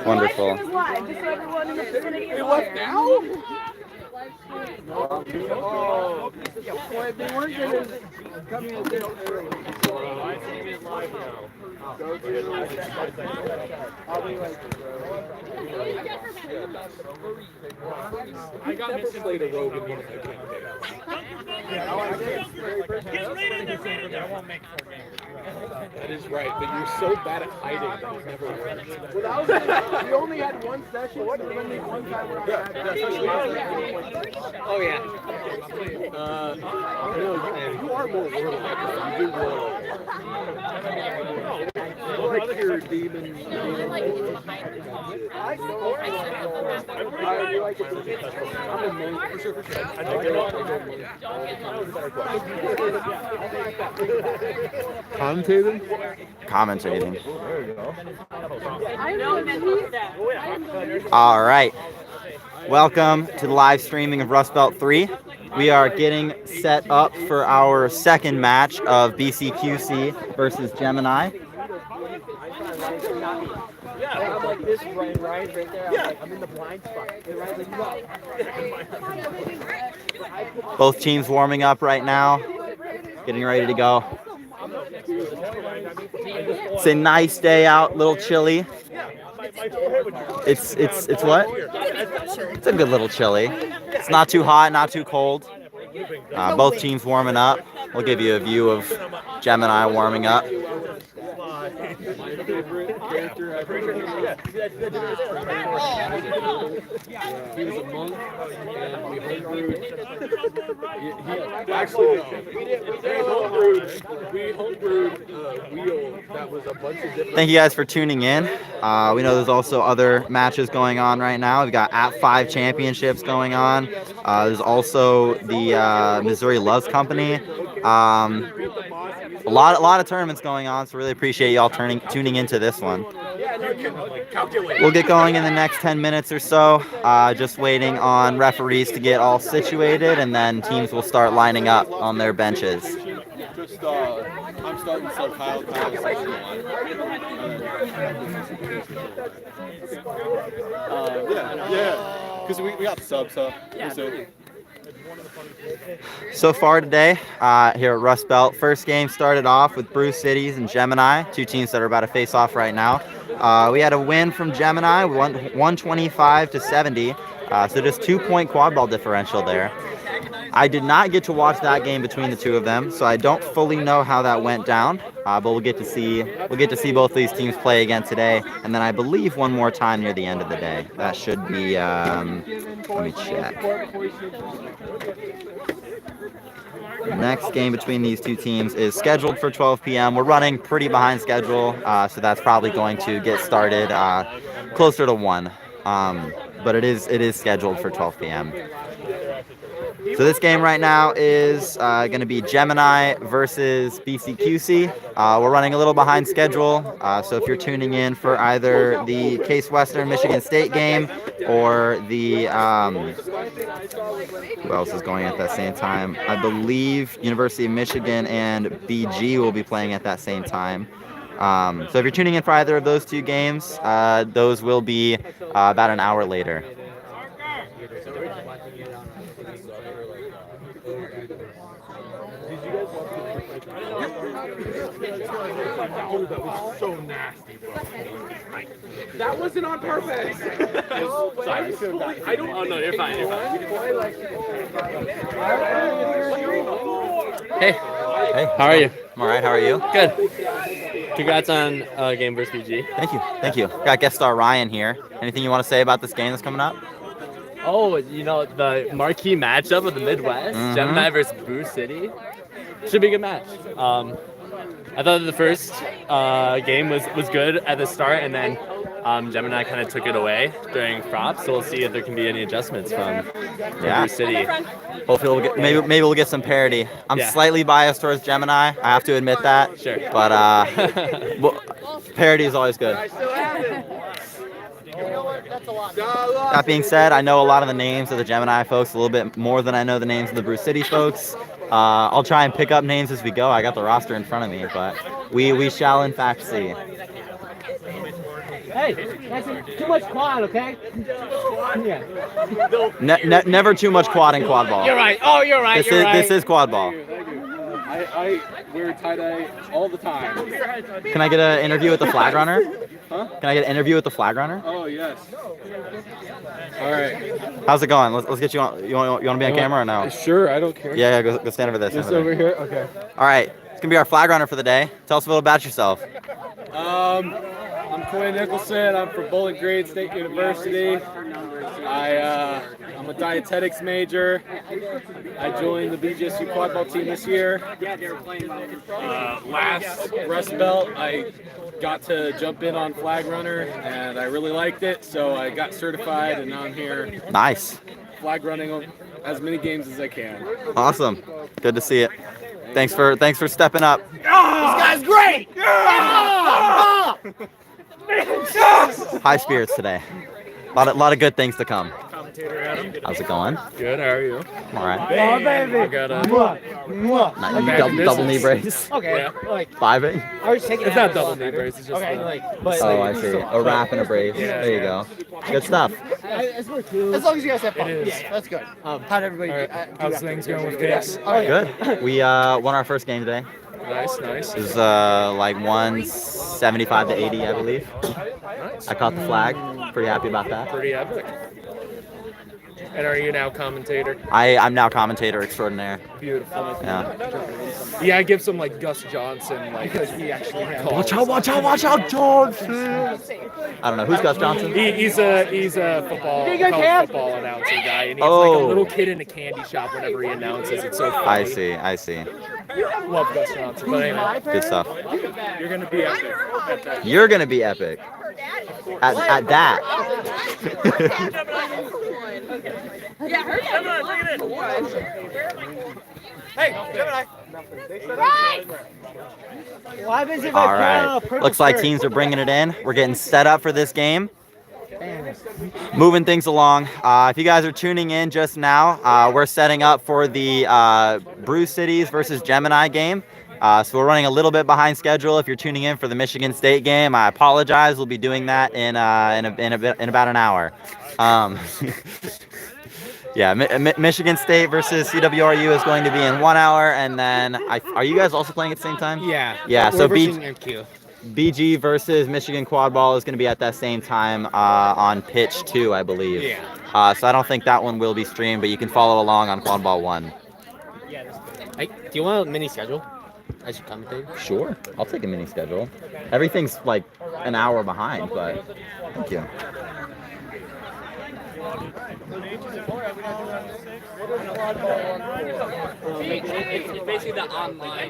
Wonderful. It was now? They weren't going to come in this early. I got never played a rogue in one of my campaigns. I won't make 4 games. That is right, but you're so bad at hiding that it never works. Well, we only had one session, so only one time we're Oh, yeah. No, you are more wordle. You do wordle. Like your demon. I'm a monk. For sure. Commentating? Commentating. There you go. All right. Welcome to the live streaming of Rust Belt 3. We are getting set up for our second match of BCQC versus Gemini. I'm like this, right there. I'm in the blind spot. Both teams warming up right now, getting ready to go. It's a nice day out, a little chilly. It's what? It's a good little chilly. It's not too hot, not too cold. Both teams warming up. We'll give you a view of Gemini warming up. He was a monk, and we homebrewed a wheel that was a bunch of different... Thank you guys for tuning in. We know there's also other matches going on right now. We've got @5 championships going on. There's also the Missouri Loves Company. A lot of tournaments going on, so really appreciate y'all tuning into this one. We'll get going in the next 10 minutes or so. Just waiting on referees to get all situated, and then teams will start lining up on their benches. Just, I'm starting so Kyle. Yeah, because we got subs, so So far today, here at Rust Belt, first game started off with Brew Cities and Gemini, two teams that are about to face off right now. We had a win from Gemini, 125 to 70, so just 2-point quad ball differential there. I did not get to watch that game between the two of them, so I don't fully know how that went down. But we'll get to see both these teams play again today, and then I believe one more time near the end of the day. That should be. Let me check. The next game between these two teams is scheduled for 12 p.m. We're running pretty behind schedule, so that's probably going to get started closer to 1. But it is scheduled for 12 p.m. So this game right now is going to be Gemini versus BCQC. We're running a little behind schedule, so if you're tuning in for either the Case Western Michigan State game or the who else is going at that same time? I believe University of Michigan and BG will be playing at that same time. So if you're tuning in for either of those two games, those will be about an hour later. That was so nasty, bro. That wasn't on purpose. I don't. Oh no, you're fine. Hey. Hey, How are you? I'm all right. How are you? Good. Congrats on game versus BG. Thank you. Got guest star Ryan here. Anything you want to say about this game that's coming up? Oh, the marquee matchup of the Midwest, Gemini versus Brew City. Should be a good match. I thought the first game was good at the start, and then Gemini kind of took it away during props. So we'll see if there can be any adjustments from Brew City. Hopefully, maybe we'll get some parity. I'm slightly biased towards Gemini. I have to admit that. Sure. But parity is always good. That being said, I know a lot of the names of the Gemini folks a little bit more than I know the names of the Brew City folks. I'll try and pick up names as we go. I got the roster in front of me, but we shall in fact see. Hey, that's too much quad, okay? Yeah. Never too much quad in quad ball. You're right. Oh, you're right. This is quad ball. Thank you. I wear tie-dye all the time. Can I get an interview with the flag runner? Huh? Can I get an interview with the flag runner? Oh, yes. All right. How's it going? Let's get you on. You want to be on camera or no? Sure, I don't care. Yeah, go stand over there. Just over here? Okay. All right. It's going to be our flag runner for the day. Tell us a little about yourself. I'm Quinn Nicholson. I'm from Bowling Green State University. I'm a dietetics major. I joined the BGSU Quadball team this year. Last Rust Belt, I got to jump in on flag runner, and I really liked it, so I got certified, and now I'm here Nice. flag running as many games as I can. Awesome. Good to see it. Thanks for stepping up. This guy's great! High spirits today. A lot of good things to come. Commentator Adam. How's it going? Good. How are you? All right. Oh, baby. I got a. Not you double knee brace. Okay, Yeah. like, Fiving. I was taking It's not double knee brace. It's just. Okay, like, but Oh, I see. A wrap and a brace. There you go. Good stuff. as long as you guys have fun. It is. Yeah, that's good. How'd everybody All right. do How's after? things going with picks? Good. We won our first game today. Nice, nice. It was like 175 to 80, I believe. Nice. I caught the flag. Pretty happy about that. Pretty epic. And are you now commentator? I'm now commentator extraordinaire. Beautiful. Yeah. Yeah, I give some like Gus Johnson like. He actually has. Watch out, Johnson! I don't know. Who's Gus Johnson? He's a football Big guy, college Cam. football announcer guy, and he's like Oh. a little kid in a candy shop whenever he announces. It's so funny. I see. Love Gus Johnson. But anyway, Good stuff. you're gonna be epic at that. You're gonna be epic. At that. Why is it All right. Looks like teams are bringing it in. We're getting set up for this game. Moving things along. If you guys are tuning in just now, we're setting up for the Brew Cities versus Gemini game. So we're running a little bit behind schedule. If you're tuning in for the Michigan State game, I apologize. We'll be doing that in about an hour. Yeah, Michigan State versus CWRU is going to be in 1 hour, and then are you guys also playing at the same time? Yeah. Yeah. So MQ. BG versus Michigan Quadball is going to be at that same time on pitch 2, I believe. Yeah. So I don't think that one will be streamed, but you can follow along on Quadball 1. Hey, do you want a mini schedule? I should commentate. Sure. I'll take a mini schedule. Everything's like an hour behind, but thank you. It's basically the online.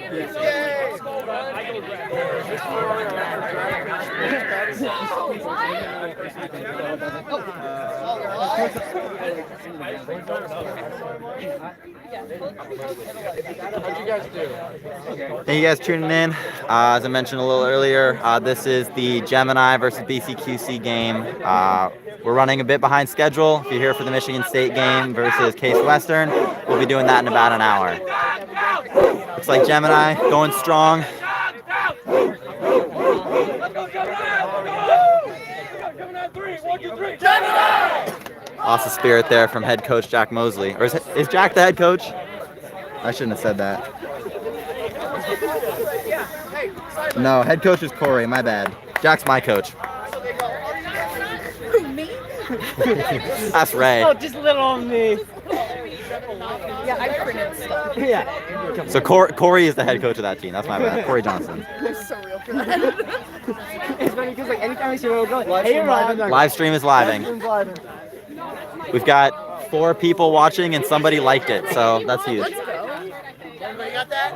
Thank you guys tuning in. As I mentioned a little earlier, this is the Gemini versus BCQC game. We're running a bit behind schedule. If you're here for the Michigan State game versus Case Western, we'll be doing that in about an hour. Looks like Gemini going strong. Lots of spirit there from head coach Jack Mosley. Or is Jack the head coach? I shouldn't have said that. No, head coach is Corey, my bad. Jack's my coach. Me? That's Ray. Oh, just a little on me. Yeah, I printed stuff. Yeah. So Corey is the head coach of that team. That's my bad. Corey Johnson. It's so real for that. It's funny because like anytime I see a little girl, hey Ron. Live stream is living. We've got 4 people watching and somebody liked it, so that's huge. Let's go. Everybody got that?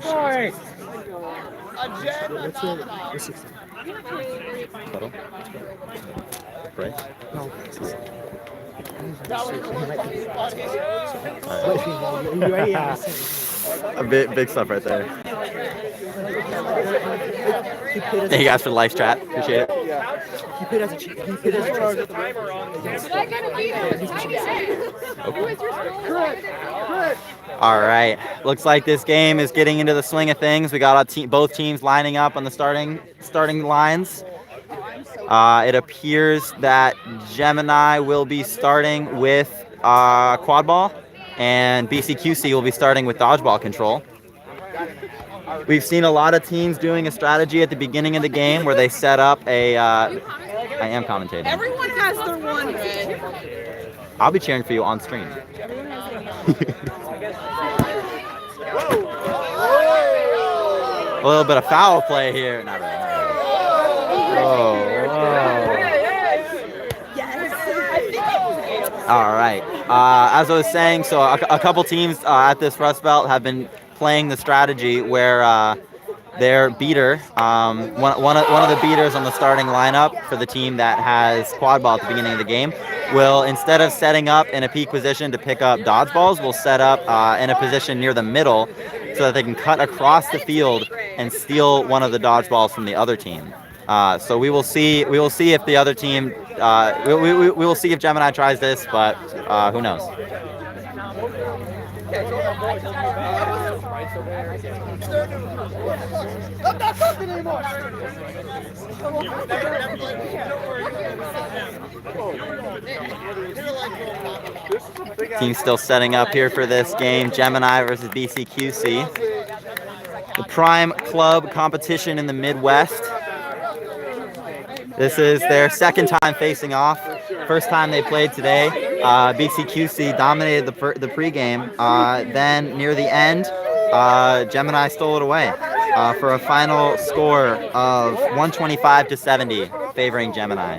Sorry. Right? You ready? A big stuff right there. Thank you guys for the live chat. Appreciate it. He paid as a cheat. He paid as a cheat. All right. Looks like this game is getting into the swing of things. We got both teams lining up on the starting lines. It appears that Gemini will be starting with Quadball, and BCQC will be starting with Dodgeball control. We've seen a lot of teams doing a strategy at the beginning of the game where they set up a... I am commentating. Everyone has their one red. I'll be cheering for you on stream. A little bit of foul play here. Not really. All right. As I was saying, so a couple teams at this Rust Belt have been playing the strategy where their beater, one of the beaters on the starting lineup for the team that has Quadball at the beginning of the game, will, instead of setting up in a peak position to pick up dodgeballs, will set up in a position near the middle so that they can cut across the field and steal one of the dodgeballs from the other team. So we will see if the other team, we will see if Gemini tries this, but who knows? I'm not talking anymore. Team still setting up here for this game, Gemini versus BCQC. The Prime Club competition in the Midwest. This is their second time facing off. First time they played today, BCQC dominated the pregame. Then near the end, Gemini stole it away for a final score of 125-70, favoring Gemini.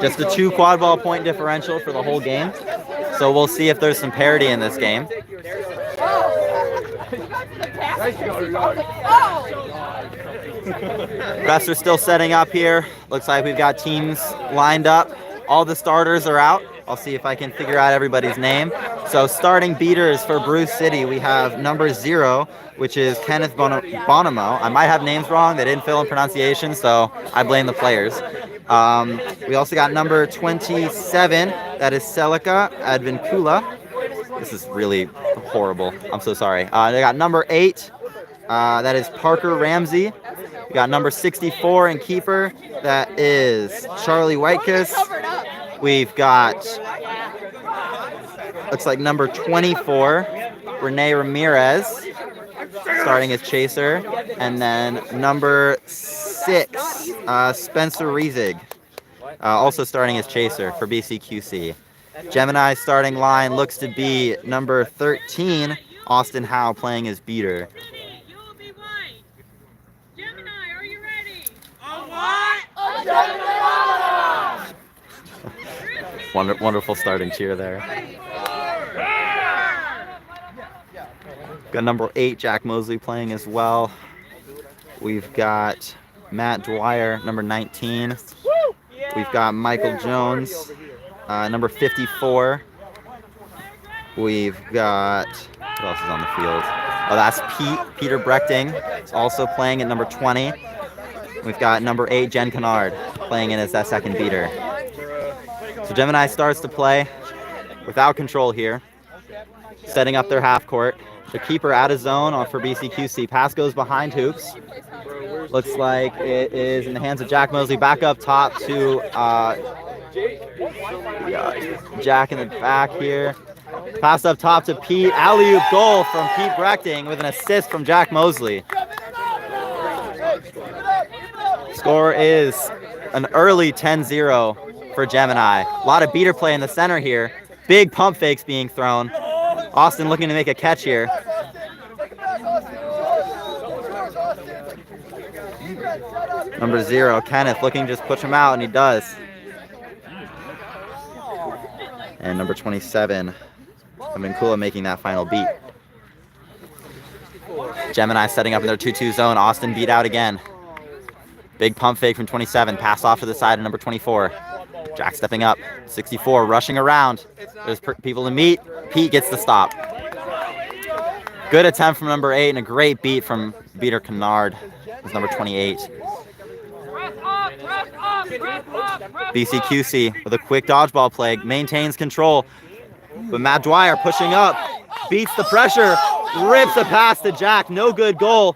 Just a 2 Quadball point differential for the whole game. So we'll see if there's some parity in this game. Refs are still setting up here. Looks like we've got teams lined up. All the starters are out. I'll see if I can figure out everybody's name. So starting beaters for Bruce City, we have number 0, which is Kenneth Bonamo. I might have names wrong. They didn't fill in pronunciation, so I blame the players. We also got number 27. That is Celica Advincula. This is really horrible. I'm so sorry. They got number 8. That is Parker Ramsey. We got number 64 in keeper. That is Charlie Whitekiss. We've got, looks like number 24, Renee Ramirez, starting as chaser. And then number 6, Spencer Riesig, also starting as chaser for BCQC. Gemini's starting line looks to be number 13, Austin Howe, playing as beater. Gemini, are you ready? Wonderful starting cheer there. Got number 8, Jack Mosley, playing as well. We've got Matt Dwyer, number 19. We've got Michael Jones, number 54. We've got, what else is on the field? Oh, that's Peter Brechting, also playing at number 20. We've got number 8, Jen Kennard, playing in as that second beater. So Gemini starts to play without control here, setting up their half court. The keeper out of zone for BCQC. Pass goes behind hoops. Looks like it is in the hands of Jack Mosley. Back up top to Jack in the back here. Pass up top to Pete. Alley-oop goal from Pete Brechting with an assist from Jack Mosley. Score is an early 10-0 for Gemini. A lot of beater play in the center here. Big pump fakes being thrown. Austin looking to make a catch here. Number 0, Kenneth, looking to just push him out, and he does. And number 27, Advincula, making that final beat. Gemini setting up in their 2-2 zone. Austin beat out again. Big pump fake from 27. Pass off to the side of number 24. Jack stepping up. 64 rushing around. There's people to meet. Pete gets the stop. Good attempt from number 8 and a great beat from beater Kennard. It's number 28. BCQC with a quick dodgeball play, maintains control. But Matt Dwyer pushing up, beats the pressure, rips a pass to Jack. No good goal.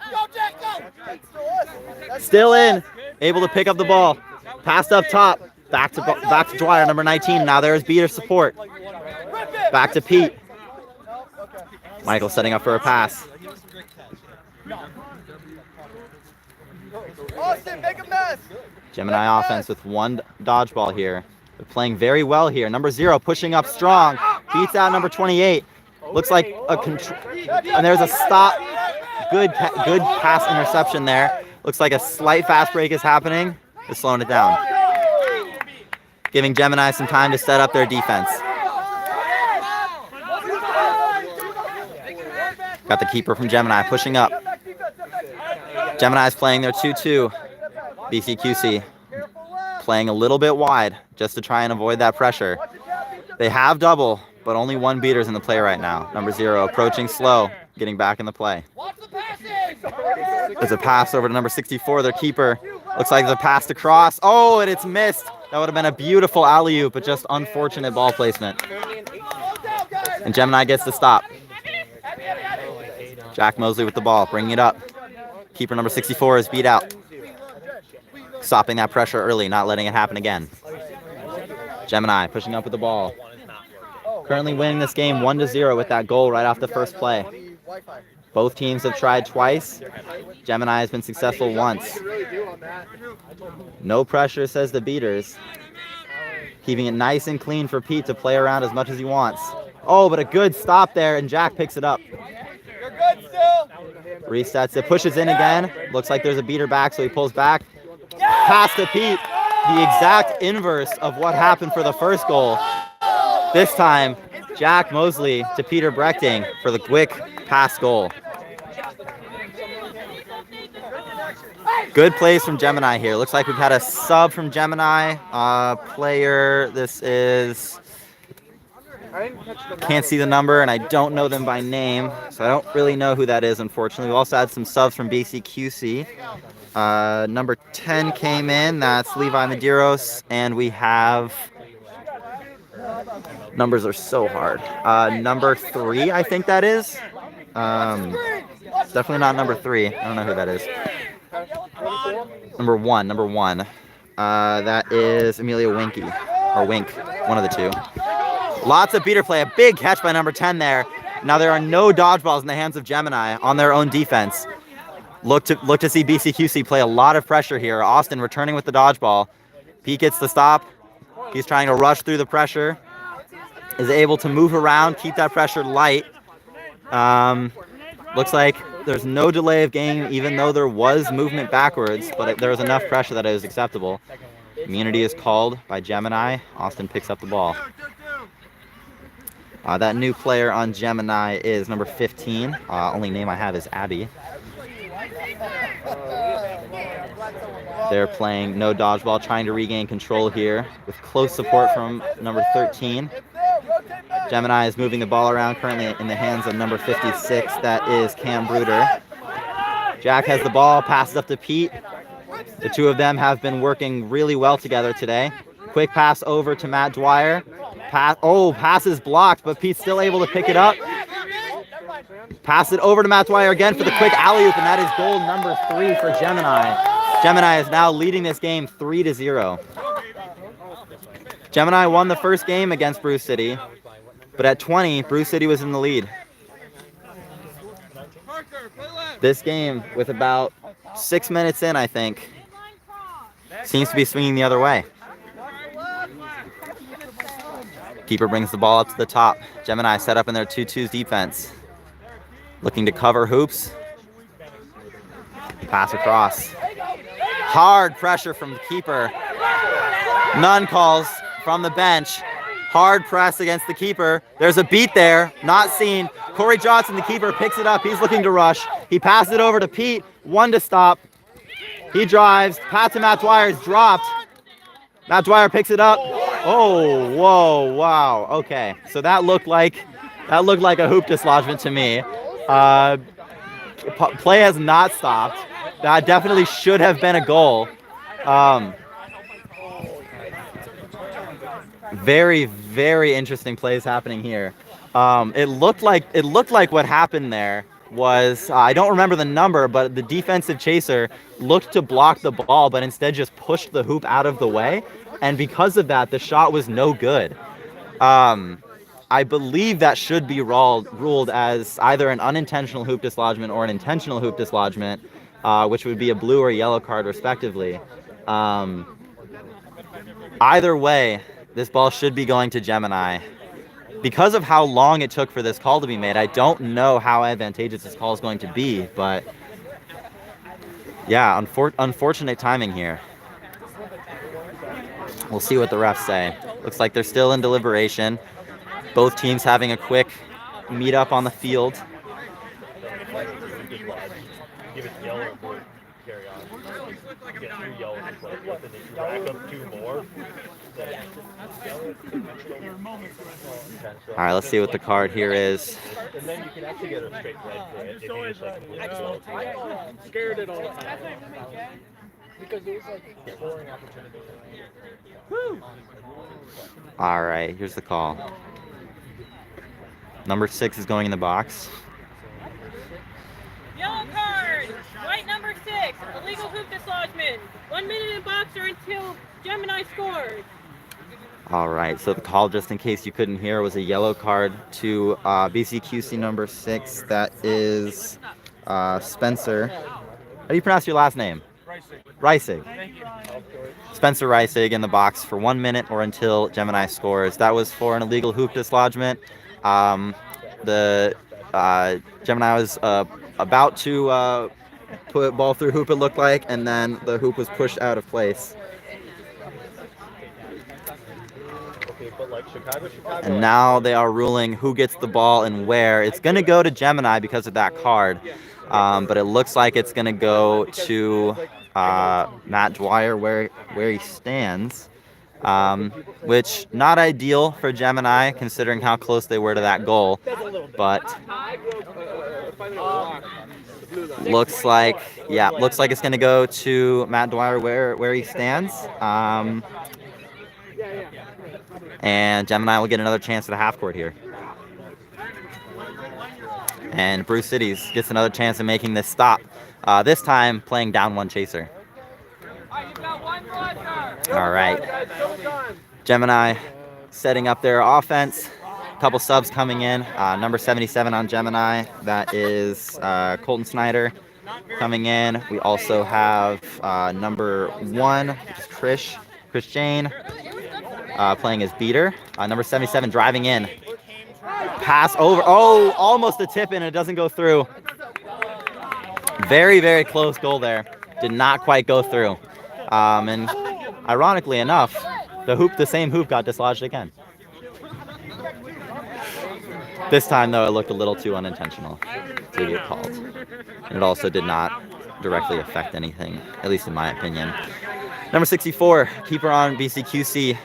Still in, able to pick up the ball. Passed up top, back to Dwyer, number 19. Now there's beater support. Back to Pete. Michael setting up for a pass. Austin, make a mess. Gemini offense with one dodgeball here. They're playing very well here. Number 0 pushing up strong, beats out number 28. Looks like and there's a stop. Good pass interception there. Looks like a slight fast break is happening. They're slowing it down, giving Gemini some time to set up their defense. Got the keeper from Gemini pushing up. Gemini's playing their 2-2. BCQC playing a little bit wide just to try and avoid that pressure. They have double, but only one beater's in the play right now. Number 0 approaching slow, getting back in the play. There's a pass over to number 64, their keeper. Looks like there's a pass to cross. Oh, and it's missed. That would have been a beautiful alley-oop, but just unfortunate ball placement. And Gemini gets the stop. Jack Mosley with the ball, bringing it up. Keeper number 64 is beat out. Stopping that pressure early, not letting it happen again. Gemini pushing up with the ball. Currently winning this game 1-0 with that goal right off the first play. Both teams have tried twice. Gemini has been successful once. No pressure, says the beaters. Keeping it nice and clean for Pete to play around as much as he wants. Oh, but a good stop there, and Jack picks it up. Resets it, pushes in again. Looks like there's a beater back, so he pulls back. Pass to Pete. The exact inverse of what happened for the first goal. This time, Jack Mosley to Peter Brechting for the quick pass goal. Good plays from Gemini here. Looks like we've had a sub from Gemini. Player, this is... Can't see the number, and I don't know them by name, so I don't really know who that is, unfortunately. We also had some subs from BCQC. Number 10 came in. That's Levi Medeiros, and we have... Numbers are so hard. Number 3, I think that is. Definitely not number 3. I don't know who that is. Number 1. That is Amelia Winky, or Wink, one of the two. Lots of beater play. A big catch by number 10 there. Now there are no dodgeballs in the hands of Gemini on their own defense. Look to see BCQC play a lot of pressure here. Austin returning with the dodgeball. Pete gets the stop. He's trying to rush through the pressure. Is able to move around, keep that pressure light. Looks like there's no delay of game, even though there was movement backwards, but there was enough pressure that it was acceptable. Immunity is called by Gemini. Austin picks up the ball. That new player on Gemini is number 15. Only name I have is Abby. They're playing no dodgeball, trying to regain control here with close support from number 13. Gemini is moving the ball around, currently in the hands of number 56. That is Cam Bruder. Jack has the ball, passes up to Pete. The two of them have been working really well together today. Quick pass over to Matt Dwyer. Pass is blocked, but Pete's still able to pick it up. Pass it over to Matt Dwyer again for the quick alley-oop, and that is goal number 3 for Gemini. Gemini is now leading this game 3-0. Gemini won the first game against Bruce City, but at 20, Bruce City was in the lead. This game, with about 6 minutes in, I think, seems to be swinging the other way. Keeper brings the ball up to the top. Gemini set up in their 2-2 defense. Looking to cover hoops. Pass across. Hard pressure from the keeper. None calls from the bench. Hard press against the keeper. There's a beat there, not seen. Corey Johnson, the keeper, picks it up. He's looking to rush. He passes it over to Pete. 1 to stop. He drives. Pass to Matt Dwyer is dropped. Matt Dwyer picks it up. Oh, whoa, wow. Okay, so that looked like a hoop dislodgement to me. Play has not stopped. That definitely should have been a goal. Very, very interesting plays happening here. It looked like what happened there was I don't remember the number, but the defensive chaser looked to block the ball, but instead just pushed the hoop out of the way, and because of that, the shot was no good. I believe that should be ruled as either an unintentional hoop dislodgement or an intentional hoop dislodgement, which would be a blue or yellow card respectively. Either way, this ball should be going to Gemini. Because of how long it took for this call to be made, I don't know how advantageous this call is going to be, but yeah, unfortunate timing here. We'll see what the refs say. Looks like they're still in deliberation. Both teams having a quick meet up on the field. Give it yellow and blue. Carry on. You get 2 yellows and play, but then if you rack up 2 more, All right, let's see what the card here is. and then you can actually get a straight red for it if you just like blue yellow. I'm scared at all times. Because it was like scoring opportunity. All right, here's the call. Number 6 is going in the box. Yellow card. White number 6. Illegal hoop dislodgement. 1 minute in box or until Gemini scores. All right, so the call, just in case you couldn't hear, was a yellow card to BCQC number 6. That is Spencer. How do you pronounce your last name? Reisig. Spencer Reisig in the box for 1 minute or until Gemini scores. That was for an illegal hoop dislodgement. The Gemini was about to put ball through hoop, it looked like, and then the hoop was pushed out of place. And now they are ruling who gets the ball and where. It's going to go to Gemini because of that card, but it looks like it's going to go to Matt Dwyer where he stands, which not ideal for Gemini considering how close they were to that goal, but looks like it's going to go to Matt Dwyer where he stands. And Gemini will get another chance at a half court here. And Bruce Cities gets another chance of making this stop. This time playing down 1 chaser. All right. Gemini setting up their offense. A couple subs coming in. Number 77 on Gemini. That is Colton Snyder coming in. We also have number 1, which is Chris Jane. Playing as beater. Number 77 driving in. Pass over. Oh, almost a tip in. It doesn't go through. Very, very close goal there. Did not quite go through. And ironically enough, the same hoop got dislodged again. This time, though, it looked a little too unintentional to get called. And it also did not directly affect anything, at least in my opinion. Number 64, keeper on BCQC.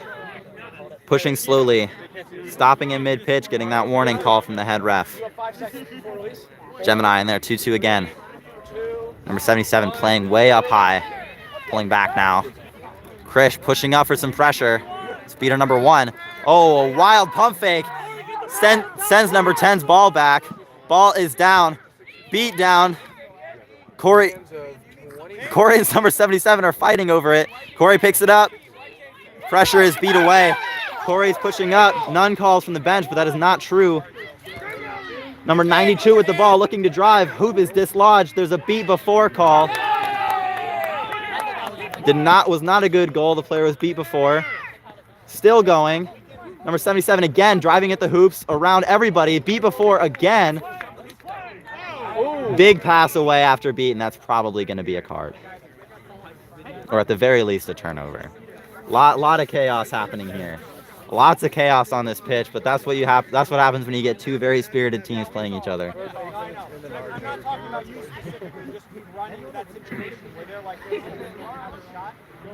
Pushing slowly, stopping in mid-pitch, getting that warning call from the head ref. Gemini in there, 2-2 again. Number 77 playing way up high, pulling back now. Krish pushing up for some pressure. Speeder number 1. Oh, a wild pump fake. Sends number 10's ball back. Ball is down, beat down. Corey and number 77 are fighting over it. Corey picks it up. Pressure is beat away. Corey's pushing up. None calls from the bench, but that is not true. Number 92 with the ball, looking to drive. Hoop is dislodged. There's a beat before call. Was not a good goal. The player was beat before. Still going. Number 77 again, driving at the hoops around everybody. Beat before again. Big pass away after beat, and that's probably going to be a card. Or at the very least, a turnover. Lot of chaos happening here. Lots of chaos on this pitch, but that's what happens when you get 2 very spirited teams playing each other. This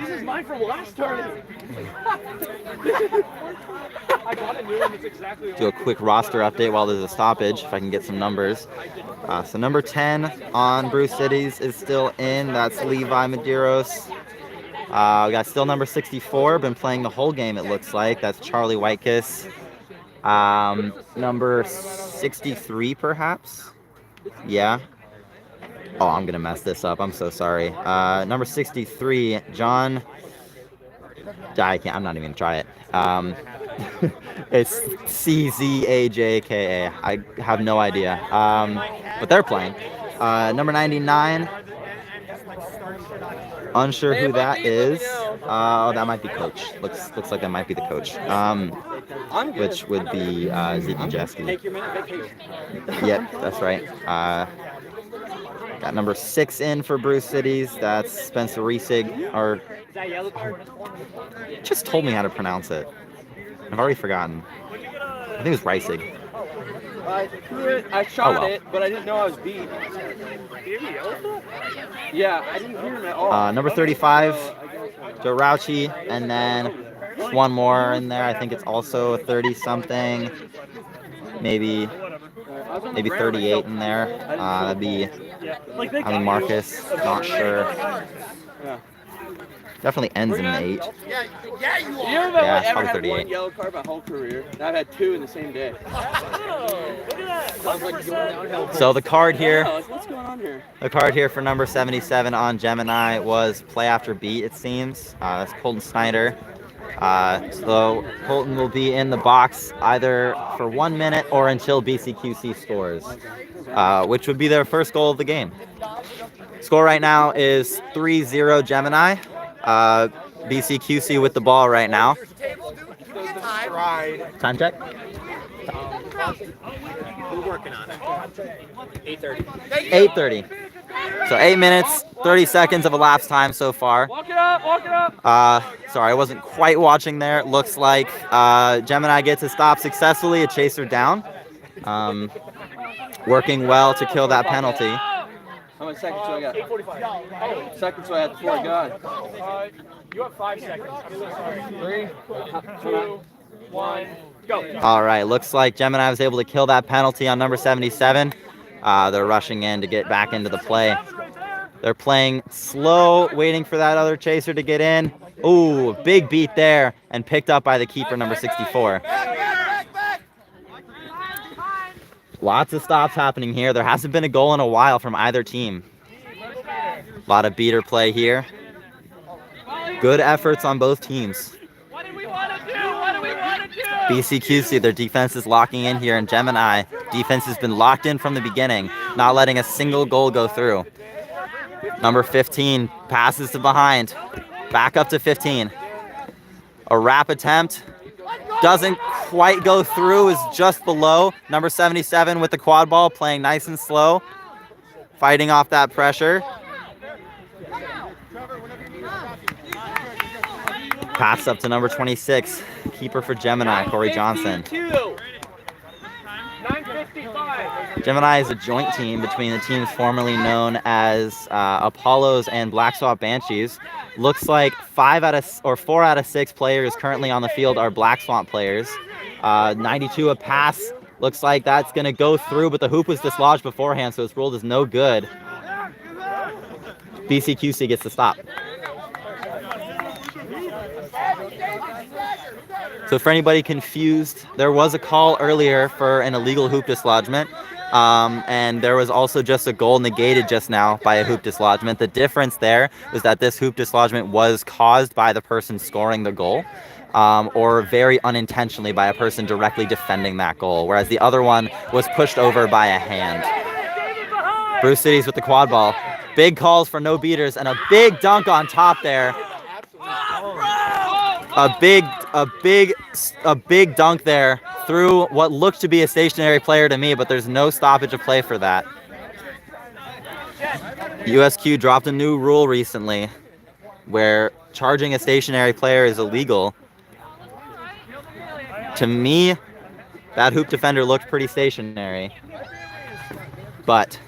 is mine from last turn. I got a new one that's exactly. Do a quick roster update while there's a stoppage, if I can get some numbers. So number 10 on Bruce Cities is still in. That's Levi Medeiros. We got still number 64, been playing the whole game, it looks like. That's Charlie Whitekiss. Number 63, perhaps? Yeah. Oh, I'm going to mess this up. I'm so sorry. Number 63, John. I'm not even going to try it. It's CZAJKA. I have no idea. But they're playing. Number 99. Unsure who that is. Oh, that might be coach. Looks like that might be the coach. Which would be Ziggy Jeski. Yep, that's right. Got number 6 in for Bruce Cities. That's Spencer Reesig. Or just told me how to pronounce it. I've already forgotten. I think it was Reisig. I shot it, but I didn't know I was beat. Yeah, I didn't hear him at all. Number 35, Joe Rauchi, and then one more in there. I think it's also a 30-something, maybe 38 in there. That'd be, Marcus, not sure. Definitely ends in an 8. You ever Yeah, it's probably had 38. one yellow card my whole career? And I've had 2 in the same day. So the card here, What's going on here? the card here for number 77 on Gemini was play after beat, it seems. That's Colton Snyder. So Colton will be in the box either for 1 minute or until BCQC scores, which would be their first goal of the game. Score right now is 3-0 Gemini. BCQC with the ball right now. Time check? We're working on it. 8:30. 8:30. So 8 minutes, 30 seconds of elapsed time so far. Walk it up, walk it up. Sorry, I wasn't quite watching there. It looks like Gemini gets a stop successfully, a chaser down. Working well to kill that penalty. How many seconds do I got? 8:45. Seconds do I have before I got? You have 5 seconds. I'm so sorry. 3, 2, 1, go. All right, looks like Gemini was able to kill that penalty on number 77. They're rushing in to get back into the play. They're playing slow, waiting for that other chaser to get in. Ooh, big beat there, and picked up by the keeper, number 64. Lots of stops happening here. There hasn't been a goal in a while from either team. A lot of beater play here. Good efforts on both teams. What do we want to do? What do we want to do? BCQC, their defense is locking in here, and Gemini defense has been locked in from the beginning, not letting a single goal go through. Number 15 passes to behind, back up to 15. A wrap attempt doesn't quite go through, is just below. Number 77 with the quad ball, playing nice and slow, fighting off that pressure. Pass up to number 26, keeper for Gemini, Corey Johnson. 9:55. Gemini is a joint team between the teams formerly known as Apollos and Black Swamp Banshees. Looks like 4 out of 6 players currently on the field are Black Swamp players. 92 a pass. Looks like that's going to go through, but the hoop was dislodged beforehand, so it's ruled as no good. BCQC gets the stop. So for anybody confused, there was a call earlier for an illegal hoop dislodgement, and there was also just a goal negated just now by a hoop dislodgement. The difference there was that this hoop dislodgement was caused by the person scoring the goal, or very unintentionally by a person directly defending that goal, whereas the other one was pushed over by a hand. Bruce Cities with the quad ball. Big calls for no beaters, and a big dunk on top there. A big dunk there through what looked to be a stationary player to me, but there's no stoppage of play for that. USQ dropped a new rule recently where charging a stationary player is illegal. To me, that hoop defender looked pretty stationary. But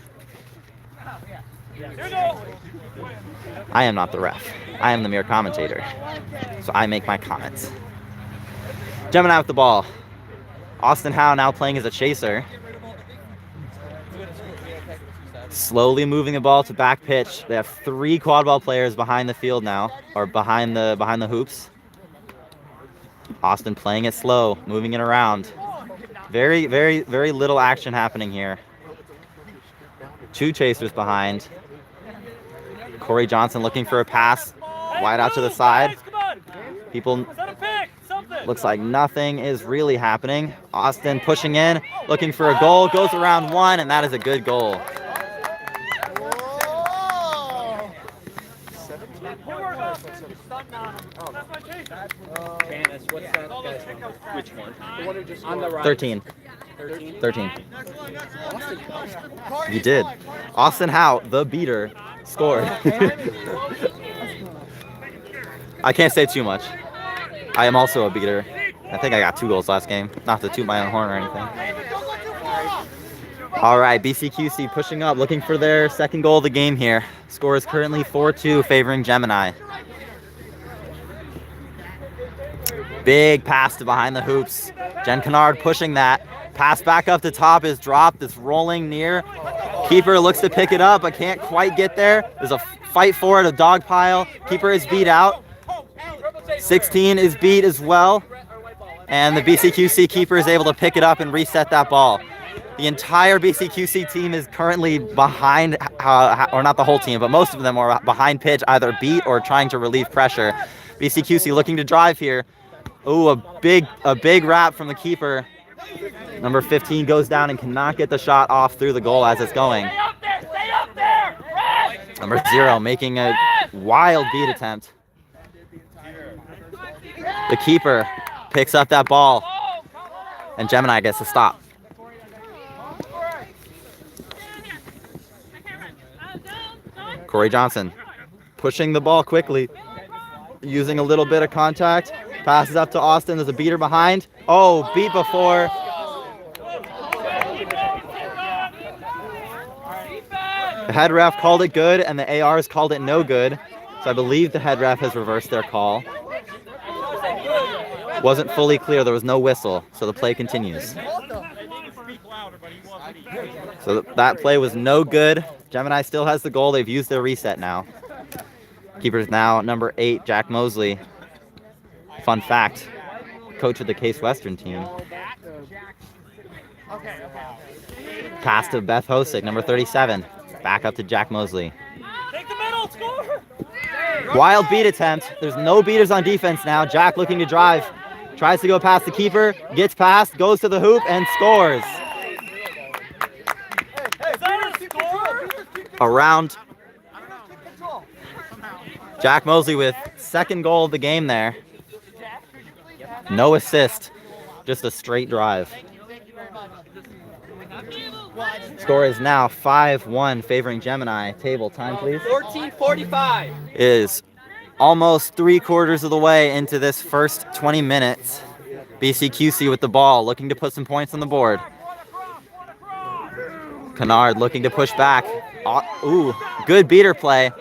I am not the ref. I am the mere commentator. So I make my comments. Gemini with the ball. Austin Howe now playing as a chaser. Slowly moving the ball to back pitch. They have 3 quad ball players behind the field now, or behind the hoops. Austin playing it slow, moving it around. Very, very, very little action happening here. 2 chasers behind. Corey Johnson looking for a pass, wide out to the side. People, looks like nothing is really happening. Austin pushing in, looking for a goal, goes around 1, and that is a good goal. Which one? The one who just on the right. 13. 13. You did. Austin Howe, the beater, scored. I can't say too much. I am also a beater. I think I got 2 goals last game. Not to toot my own horn or anything. All right, BCQC pushing up, looking for their second goal of the game here. Score is currently 4-2 favoring Gemini. Big pass to behind the hoops. Jen Kennard pushing that. Pass back up to top is dropped. It's rolling near. Keeper looks to pick it up, but can't quite get there. There's a fight for it, a dog pile. Keeper is beat out. 16 is beat as well. And the BCQC keeper is able to pick it up and reset that ball. The entire BCQC team is currently behind, or not the whole team, but most of them are behind pitch, either beat or trying to relieve pressure. BCQC looking to drive here. Ooh, a big wrap from the keeper. Number 15 goes down and cannot get the shot off through the goal as it's going. Number 0 making a wild beat attempt. The keeper picks up that ball, and Gemini gets to stop. Corey Johnson pushing the ball quickly, using a little bit of contact. Passes up to Austin. There's a beater behind. Oh, beat before. The head ref called it good, and the ARs called it no good. So I believe the head ref has reversed their call. Wasn't fully clear. There was no whistle, so the play continues. So that play was no good. Gemini still has the goal. They've used their reset now. Keeper's now number 8, Jack Mosley. Fun fact, coach of the Case Western team. Pass to Beth Hosick, number 37. Back up to Jack Mosley. Take the middle, score! Wild beat attempt. There's no beaters on defense now. Jack looking to drive. Tries to go past the keeper. Gets past, goes to the hoop, and scores. Around. Jack Mosley with second goal of the game there. No assist, just a straight drive. Score is now 5-1 favoring Gemini. Table time, please. 14:45. Is almost 3/4 of the way into this first 20 minutes. BCQC with the ball, looking to put some points on the board. Kennard looking to push back. Ooh, good beater play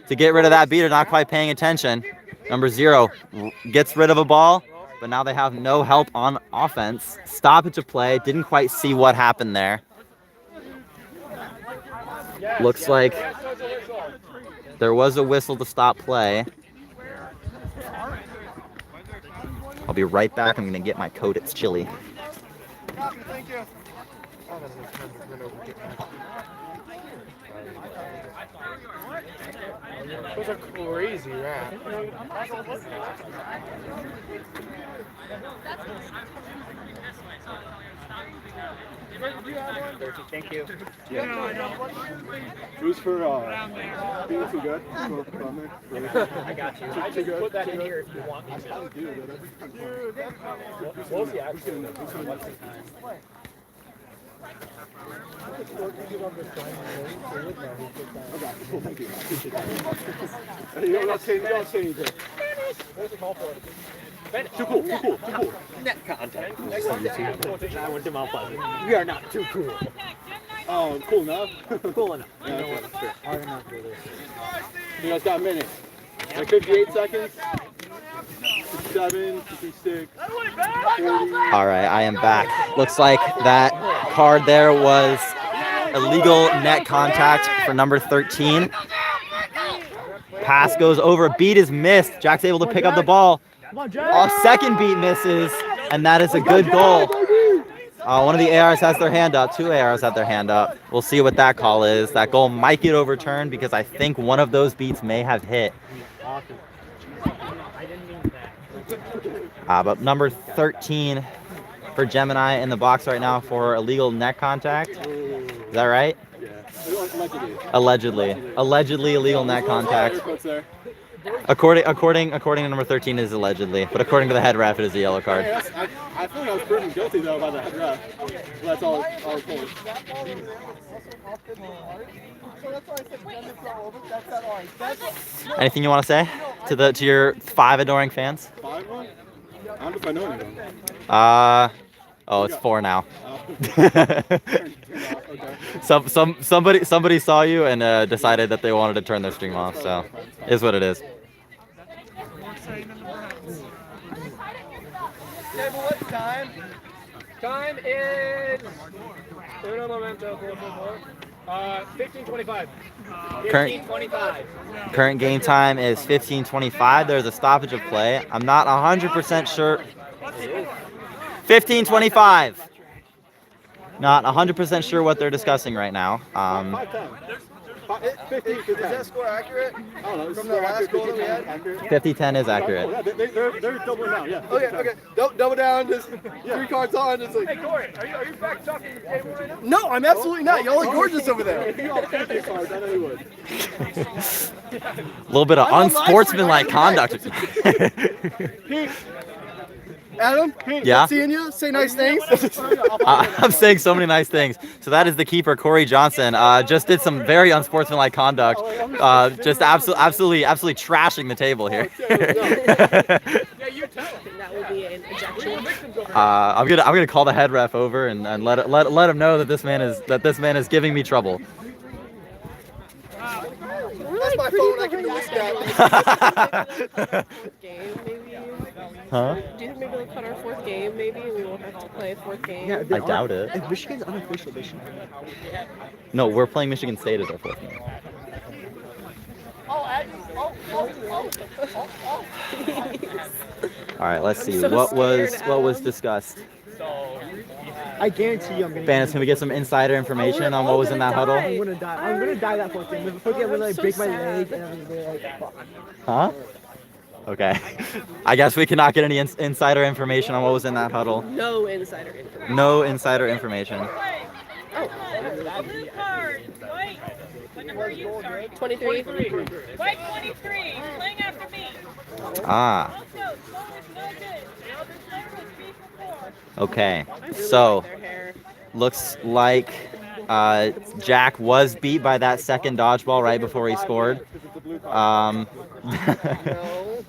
to get rid of that beater, not quite paying attention. Number 0 gets rid of a ball, but now they have no help on offense. Stoppage of play, didn't quite see what happened there. Looks like there was a whistle to stop play. I'll be right back. I'm going to get my coat. It's chilly. Thank you. It was a crazy rap. Thank you. Who's for being too good? I got you. I just put that in here if you want me to. We'll see. I'm doing it. Thank you. You don't say anything. There's a call for it. Too cool. Net contact. I went to Mount Pleasant. We are not too cool. Oh, cool enough? Cool enough. You guys got a minute. Like 58 seconds. 57, 56. All right, I am back. Looks like that card there was illegal net contact for number 13. Pass goes over, beat is missed. Jack's able to pick up the ball. Second beat misses, and that is a good goal. One of the ARs has their hand up. 2 ARs have their hand up. We'll see what that call is. That goal might get overturned because I think one of those beats may have hit. But number 13 for Gemini in the box right now for illegal net contact. Is that right? Allegedly illegal net contact. According to number 13 is allegedly, but according to the head ref it is a yellow card. I feel like I was proven guilty though by the head ref. That's all it told. Anything you want to say to your 5 adoring fans? 5 one? I don't know if I know anything. It's 4 now. Okay. Somebody saw you and decided that they wanted to turn their stream off, so is what it is. What's time? Time is 15:25. 15:25. Current game time is 15:25. There's a stoppage of play. I'm not 100% sure. 15:25. Not 100% sure what they're discussing right now. 50, is that score accurate? I don't know. From the last goal that we had? 50-10 is accurate. Yeah, they're doubling now, yeah. Okay. Double down, just 3 cards on, just like... Hey, Corey, are you back talking to the table right now? No, I'm absolutely not. Y'all are gorgeous over there. If you all 50 cards, I know you would. A little bit of unsportsmanlike conduct. Adam, Yeah? seeing you, say nice things. I'm saying so many nice things. So that is the keeper, Corey Johnson. Just did some very unsportsmanlike conduct. Just absolutely trashing the table here. That would be an ejection. I'm gonna call the head ref over and let him know that this man is giving me trouble. That's my phone. I can delete that. Game, maybe. Huh? Do you think maybe they'll cut our 4th game, maybe? We won't have to play a 4th game? Yeah, I doubt it. If Michigan's unofficial, they should. No, we're playing Michigan State as our 4th game. All right, let's see. So What was scared, discussed? I guarantee you I'm gonna. Bannis, can we get some insider information on what was in that huddle? I'm gonna die. I'm gonna die that 4th game. The 4th game, I'm gonna break my leg and I'm gonna be like, fuck. Huh? Okay. I guess we cannot get any insider information on what was in that huddle. No insider information. No insider information. Blue card. White. What number are you? Sorry. 23. White 23. Playing after me. Ah. Also, slow is no good. The other player was 3 for 4. Okay. I really So like their hair. looks like Jack was beat by that second dodgeball right before he scored.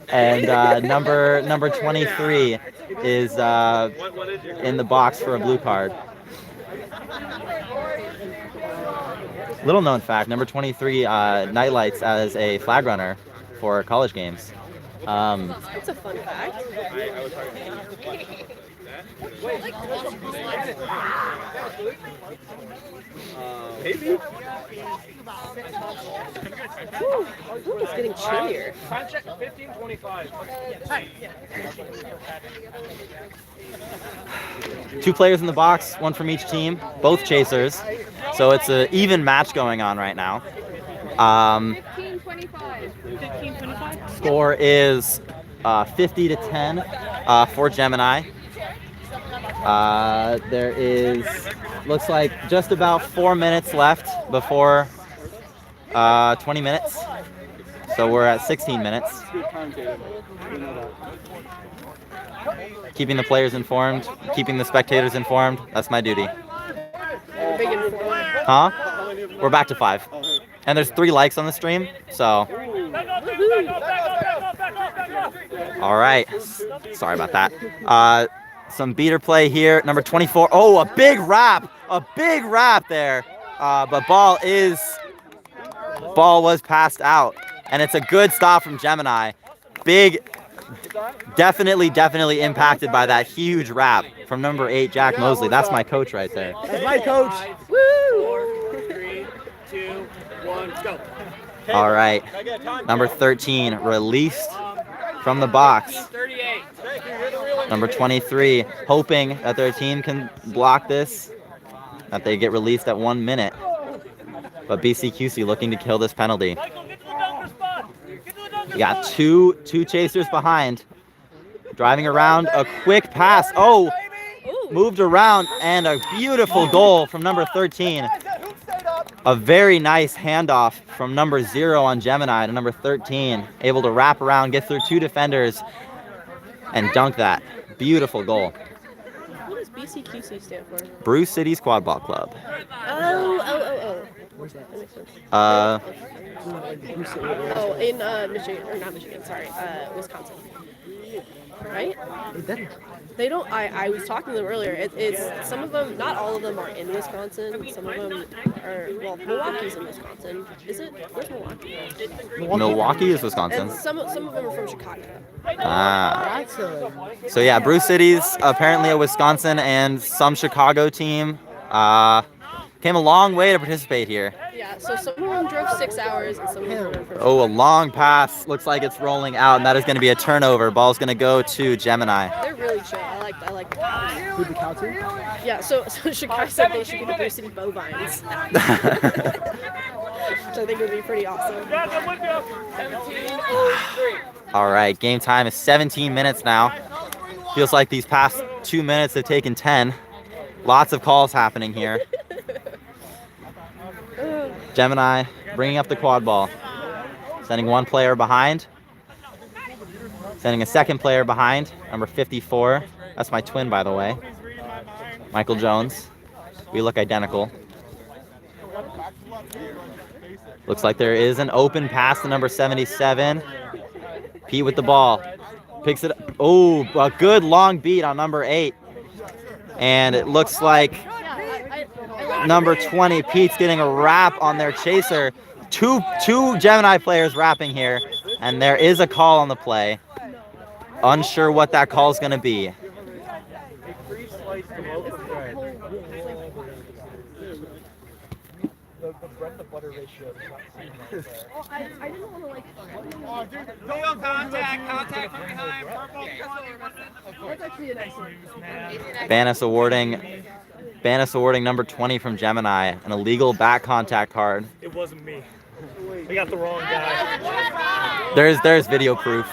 And number 23 is in the box for a blue card. Little known fact, number 23 nightlights as a flag runner for college games. That's a fun fact. Maybe. Ooh, it's getting chillier. Time check 15:25. 2 players in the box, 1 from each team, both chasers. So it's an even match going on right now. 15:25. Score is 50-10 for Gemini. There is, looks like just about 4 minutes left before 20 minutes. So we're at 16 minutes. Keeping the players informed, keeping the spectators informed, that's my duty. Big informer. Huh? We're back to 5. And there's 3 likes on the stream, so. All right. Sorry about that. Some beater play here. Number 24. Oh, a big wrap. A big wrap there. But ball was passed out. And it's a good stop from Gemini. Big, definitely impacted by that huge wrap from number 8, Jack Mosley. That's my coach right there. That's my coach. Woo! 4, 3, 2, 1, go. All right. Number 13, released from the box. Number 23, hoping that their team can block this, that they get released at 1 minute. But BCQC looking to kill this penalty. We got two chasers behind. Driving around, a quick pass. Oh, moved around, and a beautiful goal from number 13. A very nice handoff from number 0 on Gemini to number 13. Able to wrap around, get through 2 defenders, and dunk that. Beautiful goal. What does BCQC stand for? Bruce City's Quadball Club. Oh. That makes sense. Oh, in Michigan, or not Michigan, sorry, Wisconsin. Right? They don't, I was talking to them earlier. It's some of them, not all of them are in Wisconsin. Some of them are, well, Milwaukee's in Wisconsin. Is it? Where's Milwaukee? Milwaukee is Wisconsin. And some of them are from Chicago. Ah. So yeah, Bruce City's apparently a Wisconsin and some Chicago team. Came a long way to participate here. Yeah, so some of them drove 6 hours and some of them drove Oh, a long pass. Looks like it's rolling out, and that is going to be a turnover. Ball's going to go to Gemini. They're really chill. I like the cows. Who'd the cow team? Yeah, so Chicago said they should be the Bruce City Bovines. Which I think would be pretty awesome. All right, game time is 17 minutes now. Feels like these past 2 minutes have taken 10. Lots of calls happening here. Gemini bringing up the quad ball. Sending one player behind. Sending a second player behind, number 54. That's my twin, by the way. Michael Jones. We look identical. Looks like there is an open pass to number 77. Pete with the ball. Picks it up. Oh, a good long beat on number 8. And it looks like number 20, Pete's getting a wrap on their chaser. Two Gemini players wrapping here, and there is a call on the play. Unsure what that call is going to be. Bannis awarding number 20 from Gemini an illegal back contact card. It wasn't me. We got the wrong guy. There's video proof.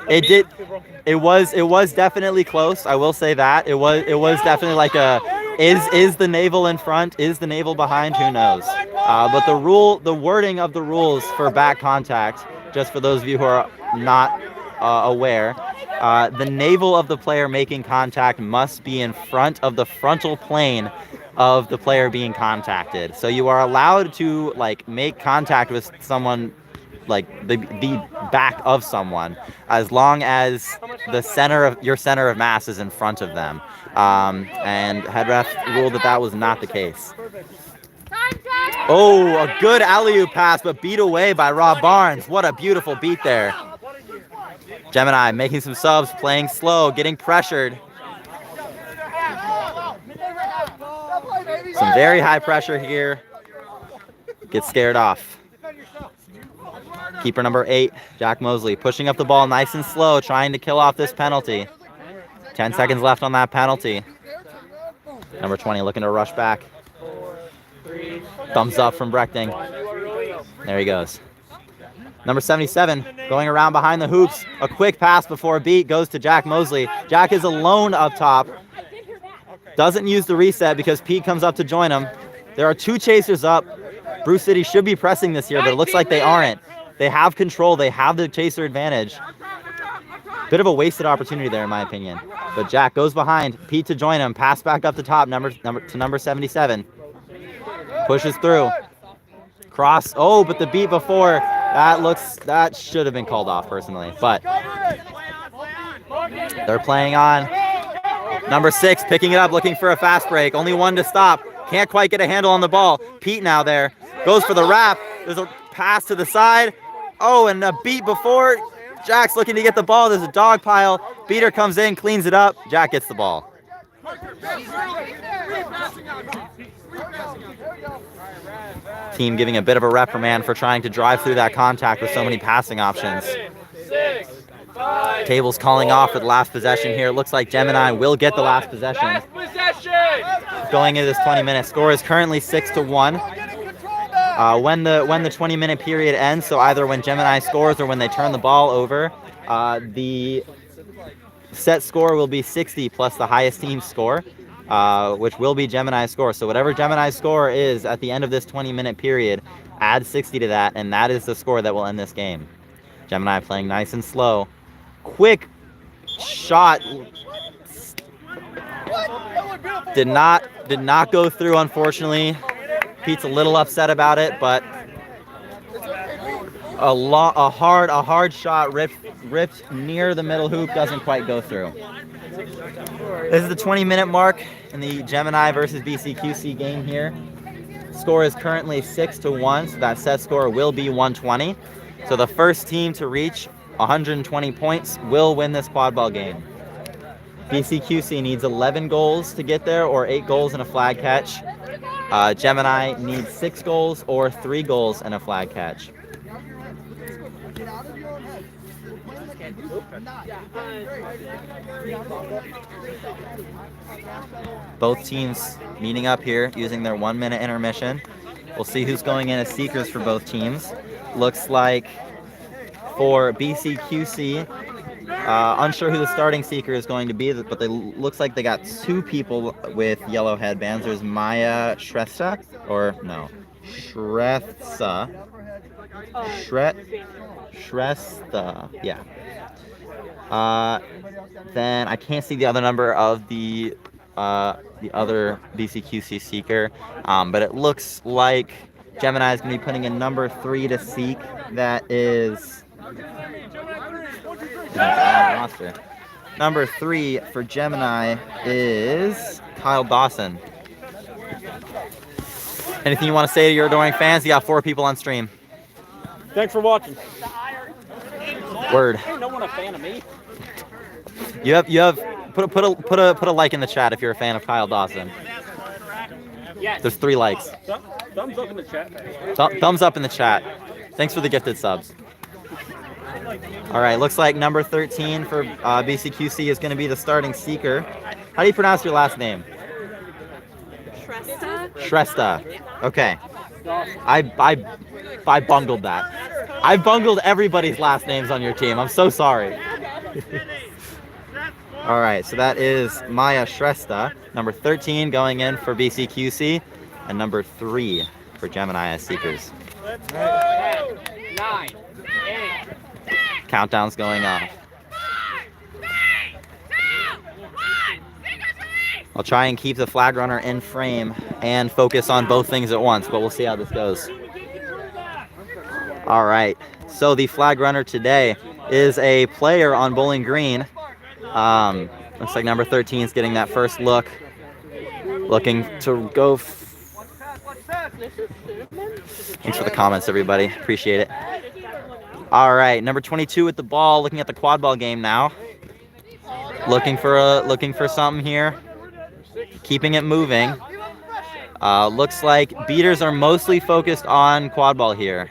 It was definitely close. I will say that. It was definitely like a is the navel in front? Is the navel behind? Who knows? But the wording of the rules for back contact, just for those of you who are not aware, the navel of the player making contact must be in front of the frontal plane of the player being contacted. So you are allowed to like make contact with someone, like the back of someone, as long as the your center of mass is in front of them. And head ref ruled that was not the case. Oh, a good alley-oop pass, but beat away by Rob Barnes. What a beautiful beat there. Gemini making some subs, playing slow, getting pressured. Some very high pressure here. Get scared off. Keeper number 8, Jack Mosley, pushing up the ball nice and slow, trying to kill off this penalty. 10 seconds left on that penalty. Number 20 looking to rush back. Thumbs up from Brechting. There he goes. Number 77 going around behind the hoops. A quick pass before a beat goes to Jack Mosley. Jack is alone up top. Doesn't use the reset because Pete comes up to join him. There are 2 chasers up. Bruce City should be pressing this here, but it looks like they aren't. They have control. They have the chaser advantage. Bit of a wasted opportunity there, in my opinion. But Jack goes behind. Pete to join him. Pass back up the top, number 77. Pushes through. Cross. Oh, but the beat before, that should have been called off personally. But They're playing on. Number 6 picking it up, looking for a fast break. Only one to stop. Can't quite get a handle on the ball. Pete now there. Goes for the wrap. There's a pass to the side. Oh, and a beat before. Jack's looking to get the ball. There's a dog pile. Beater comes in, cleans it up. Jack gets the ball. Team giving a bit of a reprimand for trying to drive through that contact with so many passing options. Table's calling off with last possession here. Looks like Gemini will get the last possession. Going into this 20-minute score is currently 6-1. When the 20-minute period ends, so either when Gemini scores or when they turn the ball over, the set score will be 60 plus the highest team score, which will be Gemini's score. So whatever Gemini's score is at the end of this 20-minute period, add 60 to that, and that is the score that will end this game. Gemini playing nice and slow. Quick shot. Did not go through, unfortunately. Pete's a little upset about it, but a hard shot ripped near the middle hoop, doesn't quite go through. This is the 20-minute mark in the Gemini versus BCQC game here. Score is currently 6-1, so that set score will be 120. So the first team to reach 120 points will win this quad ball game. BCQC needs 11 goals to get there, or 8 goals and a flag catch. Gemini needs 6 goals or 3 goals and a flag catch. Both teams meeting up here using their 1-minute intermission. We'll see who's going in as seekers for both teams. Looks like for BCQC, unsure who the starting seeker is going to be, but looks like they got 2 people with yellow headbands. There's Maya Shrestha, Shrestha, yeah. Then I can't see the other number of the other BCQC seeker, but it looks like Gemini is going to be putting in number 3 to seek. That is number 3 for Gemini is Kyle Dawson. Anything you want to say to your adoring fans? You got 4 people on stream. Thanks for watching. Word. Ain't no one a fan of me. You have put a like in the chat if you're a fan of Kyle Dawson. There's 3 likes. Thumbs up in the chat. Thumbs up in the chat. Thanks for the gifted subs. All right, looks like number 13 for BCQC is going to be the starting seeker. How do you pronounce your last name? Shrestha. Okay. I bungled that. I bungled everybody's last names on your team. I'm so sorry. All right, so that is Maya Shrestha, number 13 going in for BCQC, and number 3 for Gemini as seekers. 9, 8. Countdown's going off. I'll try and keep the flag runner in frame and focus on both things at once, but we'll see how this goes. All right, so the flag runner today is a player on Bowling Green. Looks like number 13 is getting that first look. Looking to go. Thanks for the comments, everybody. Appreciate it. All right, number 22 with the ball, looking at the quad ball game now. Looking for something here. Keeping it moving. Looks like beaters are mostly focused on quad ball here.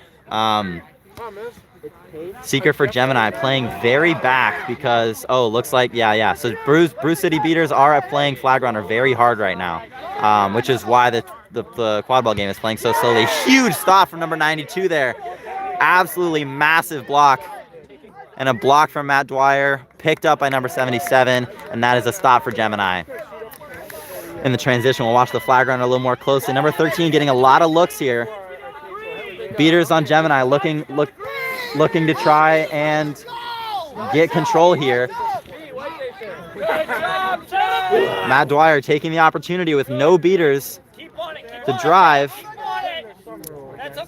Seeker for Gemini playing very back because, looks like, yeah. So Bruce City beaters are playing flag runner very hard right now, which is why the quad ball game is playing so slowly. Huge stop from number 92 there. Absolutely massive block. And a block from Matt Dwyer, picked up by number 77, and that is a stop for Gemini. In the transition, we'll watch the flag runner a little more closely. Number 13 getting a lot of looks here. Beaters on Gemini looking to try and get control here. Matt Dwyer taking the opportunity with no beaters to drive.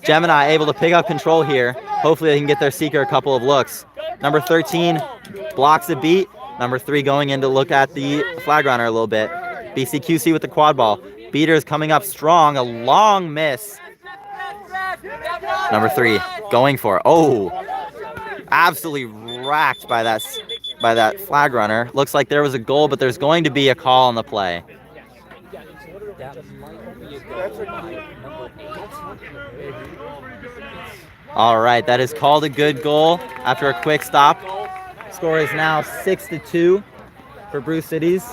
Gemini able to pick up control here. Hopefully they can get their seeker a couple of looks. Number 13 blocks a beat, Number 3 going in to look at the flag runner a little bit. BCQC with the quad ball. Beater is coming up strong. A long miss. Number 3 going for it. Oh, absolutely racked by that flag runner. Looks like there was a goal, but there's going to be a call on the play. All right, that is called a good goal after a quick stop. Score is now 6-2 for Brew Cities.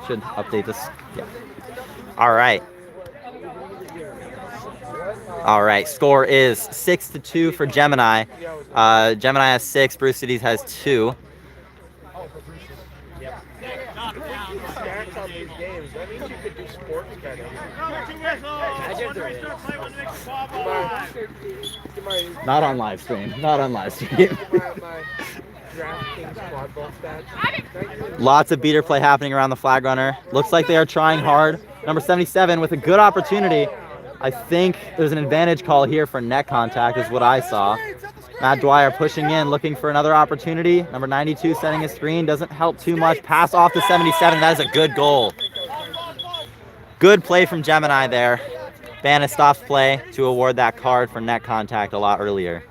Should update this. Yeah. All right. All right, score is 6-2 for Gemini. Gemini has 6, Brew Cities has 2. Not on live stream. Not on live stream. Lots of beater play happening around the flag runner. Looks like they are trying hard. Number 77 with a good opportunity. I think there's an advantage call here for net contact is what I saw. Matt Dwyer pushing in, looking for another opportunity. Number 92 setting a screen. Doesn't help too much. Pass off to 77. That is a good goal. Good play from Gemini there. Banna stops play to award that card for net contact a lot earlier.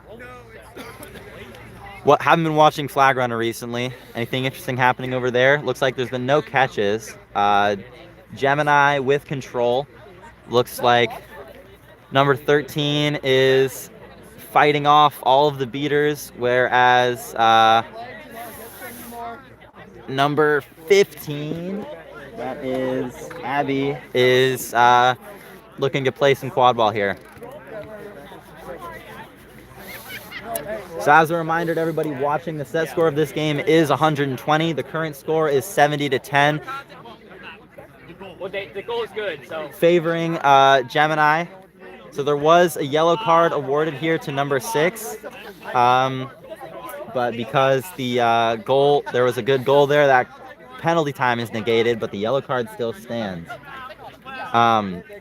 Haven't been watching flag runner recently. Anything interesting happening over there? Looks like there's been no catches. Gemini with control. Looks like number 13 is fighting off all of the beaters, whereas number 15, that is Abby, is looking to play some quad ball here. So as a reminder to everybody watching, the set score of this game is 120. The current score is 70-10. Well, the goal is good, so. Favoring Gemini. So there was a yellow card awarded here to number 6. But because the goal, there was a good goal there, that penalty time is negated, but the yellow card still stands.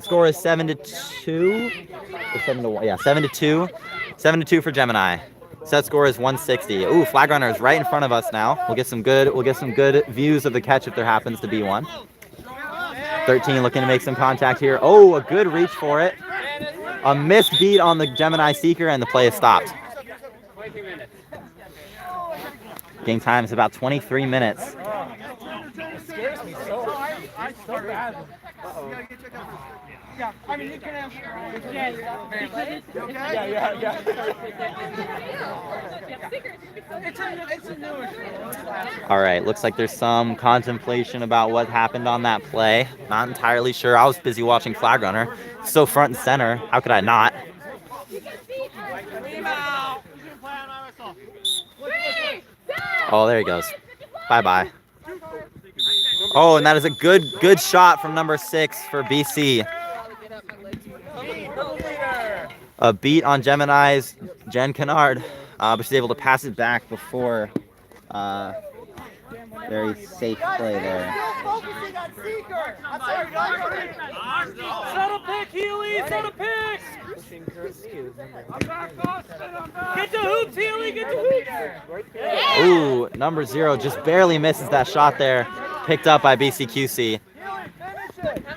Score is 7-2. Or 7-1. Yeah, 7-2. 7-2 for Gemini. Set score is 160. Ooh, flag runner is right in front of us now. We'll get some good views of the catch if there happens to be one. 13 looking to make some contact here. Oh, a good reach for it. A missed beat on the Gemini seeker, and the play is stopped. Game time is about 23 minutes. All right, looks like there's some contemplation about what happened on that play. Not entirely sure. I was busy watching flag runner. So front and center. How could I not? Oh, there he goes. Bye-bye. Oh, and that is a good shot from number 6 for BC. A beat on Gemini's Jen Kennard, but she's able to pass it back before very safe play there. Settle pick, Healy! Settle pick! Get the hoops, Healy! Get the hoops! Ooh, number 0 just barely misses that shot there. Picked up by BCQC.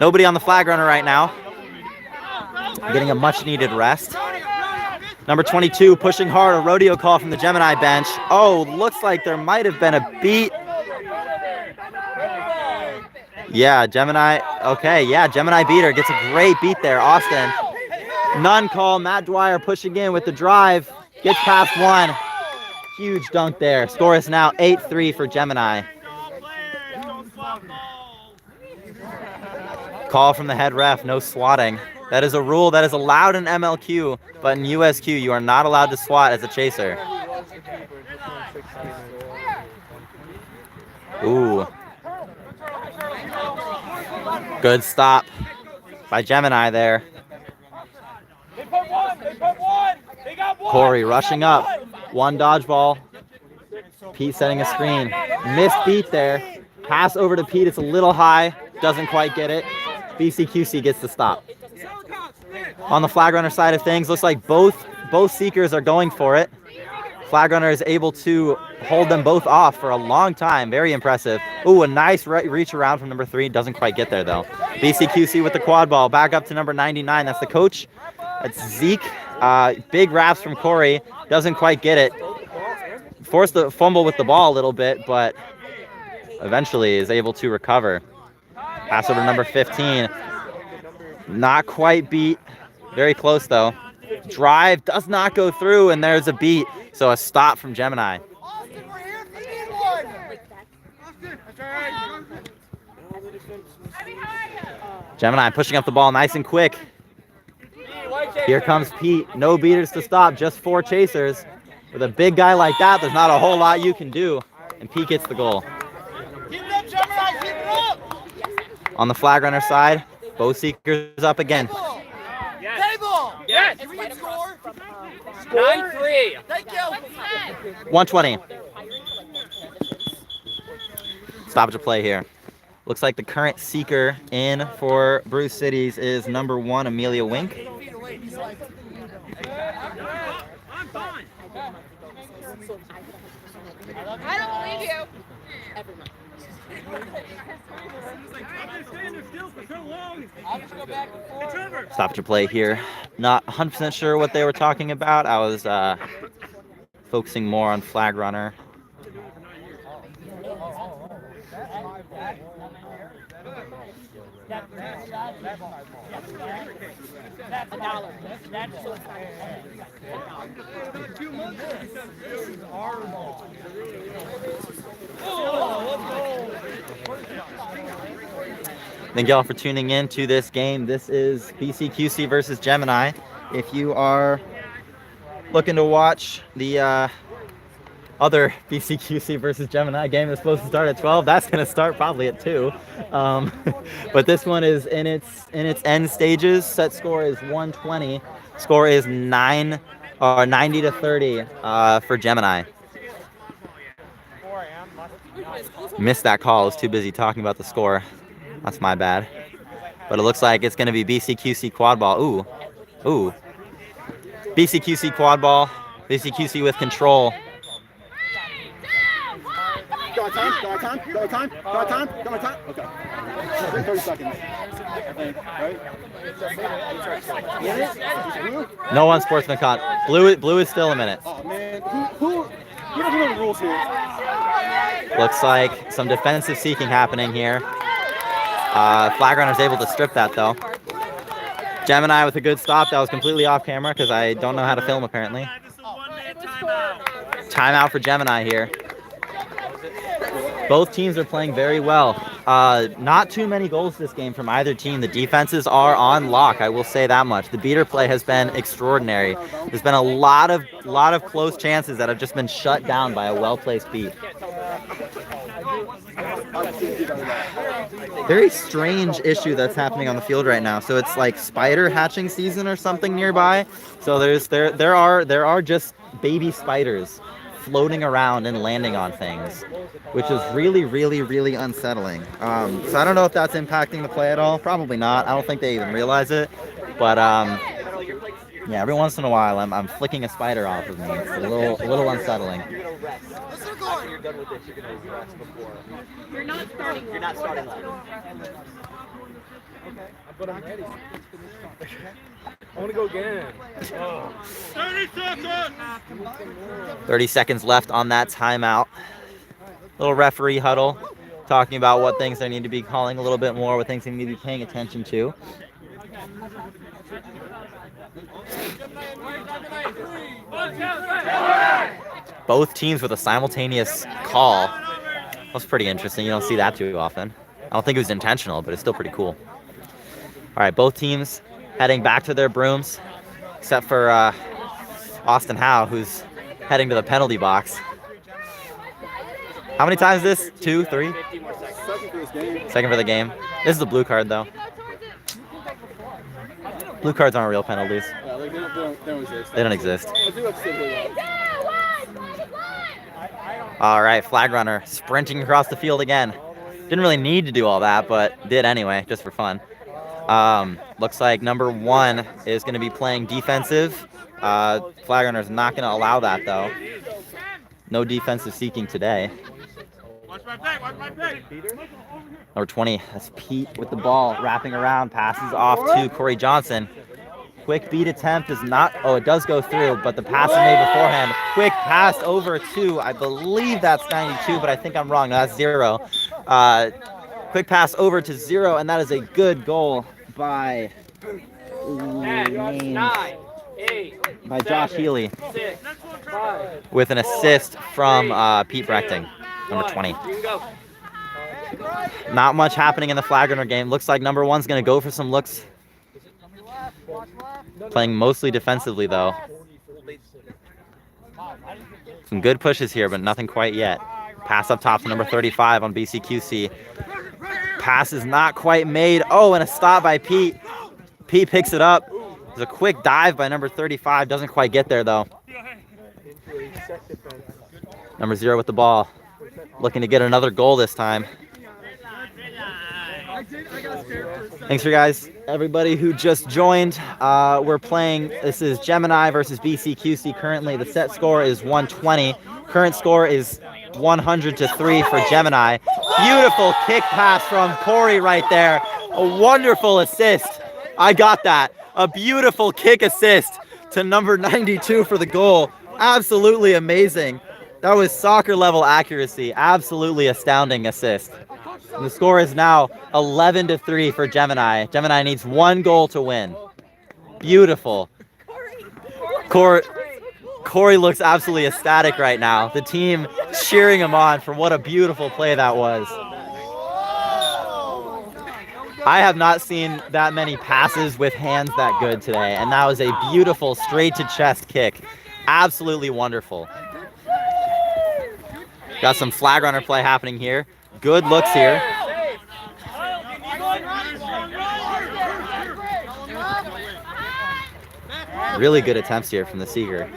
Nobody on the flag runner right now. Getting a much-needed rest. Number 22 pushing hard, a rodeo call from the Gemini bench. Oh, looks like there might have been a beat. Yeah, Gemini. Okay, yeah, Gemini beater gets a great beat there. Austin. None call. Matt Dwyer pushing in with the drive. Gets past one. Huge dunk there. Score is now 8-3 for Gemini. Call from the head ref, no swatting. That is a rule that is allowed in MLQ, but in USQ you are not allowed to swat as a chaser. Ooh. Good stop by Gemini there. Corey rushing up. One dodgeball. Pete setting a screen. Missed beat there. Pass over to Pete. It's a little high. Doesn't quite get it. BCQC gets the stop. On the flag runner side of things, looks like both seekers are going for it. Flag runner is able to hold them both off for a long time. Very impressive. Ooh, a nice reach around from number 3. Doesn't quite get there, though. BCQC with the quad ball. Back up to number 99. That's the coach. That's Zeke. Big wraps from Corey. Doesn't quite get it. Forced the fumble with the ball a little bit, but eventually is able to recover. Pass over to number 15. Not quite beat. Very close, though. Drive does not go through, and there's a beat. So a stop from Gemini. Gemini pushing up the ball nice and quick. Here comes Pete. No beaters to stop, just 4 chasers. With a big guy like that, there's not a whole lot you can do. And Pete gets the goal. On the flag runner side, Bo Seeker's up again. Yes. 9-3. Thank you. 120. Stoppage of play here. Looks like the current seeker in for Bruce Cities is number 1, Amelia Wink. I don't believe you. Stoppage of play here. Not 100% sure what they were talking about. I was focusing more on flag runner. Thank y'all for tuning in to this game. This is BCQC versus Gemini. If you are looking to watch the other BCQC versus Gemini game that's supposed to start at 12, that's going to start probably at 2. But this one is in its end stages. Set score is 120. Score is 90 to 30 for Gemini. Missed that call. I was too busy talking about the score. That's my bad. But it looks like it's going to be BCQC quad ball. Ooh. BCQC quad ball. BCQC with control. Got time. Okay. 30 seconds. I think, right? No one sportsman caught. Blue is still a minute. Oh, man. Who doesn't know the rules here? Looks like some defensive seeking happening here. Flag runner's able to strip that, though. Gemini with a good stop. That was completely off camera because I don't know how to film, apparently. Timeout for Gemini here. Both teams are playing very well. Not too many goals this game from either team. The defenses are on lock, I will say that much. The beater play has been extraordinary. There's been a lot of close chances that have just been shut down by a well-placed beat. Very strange issue that's happening on the field right now. So it's like spider hatching season or something nearby. So there are just baby spiders floating around and landing on things, which is really, really, really unsettling. So I don't know if that's impacting the play at all. Probably not. I don't think they even realize it. But yeah, every once in a while I'm flicking a spider off of me. It's a little unsettling. You're not starting. You're not starting left. But I'm ready. I want to go again. 30 seconds! 30 seconds left on that timeout. Little referee huddle, talking about what things they need to be calling a little bit more, what things they need to be paying attention to. Both teams with a simultaneous call. That's pretty interesting. You don't see that too often. I don't think it was intentional, but it's still pretty cool. All right, both teams heading back to their brooms, except for Austin Howe, who's heading to the penalty box. How many times is this? 2, 3? Second for the game. This is a blue card, though. Blue cards aren't real penalties. They don't exist. All right, flag runner sprinting across the field again. Didn't really need to do all that, but did anyway, just for fun. Looks like number 1 is going to be playing defensive. Flag runner's not going to allow that, though. No defensive seeking today. Watch my back, watch my back. Number 20, that's Pete with the ball, wrapping around, passes off to Corey Johnson. Quick beat attempt is not, oh, it does go through, but the pass is made beforehand. Quick pass over to, I believe that's 92, but I think I'm wrong. No, that's 0. Quick pass over to 0, and that is a good goal by Josh Healy with an assist from Pete Brechting, number 20. Not much happening in the flag runner game. Looks like number 1's going to go for some looks. Playing mostly defensively, though. Some good pushes here, but nothing quite yet. Pass up top to number 35 on BCQC. Pass is not quite made. Oh, and a stop by Pete. Pete picks it up. There's a quick dive by number 35. Doesn't quite get there, though. Number 0 with the ball. Looking to get another goal this time. Thanks for everybody who just joined. We're playing, this is Gemini versus BCQC. Currently the set score is 120. Current score is 100-3 for Gemini. Beautiful kick pass from Corey right there. A wonderful assist. I got that. A beautiful kick assist to number 92 for the goal. Absolutely amazing. That was soccer level accuracy. Absolutely astounding assist. And the score is now 11-3 for Gemini. Gemini needs 1 goal to win. Beautiful. Corey looks absolutely ecstatic right now. The team cheering him on for what a beautiful play that was. I have not seen that many passes with hands that good today, and that was a beautiful straight to chest kick. Absolutely wonderful. Got some flag runner play happening here. Good looks here. Really good attempts here from the Seeger.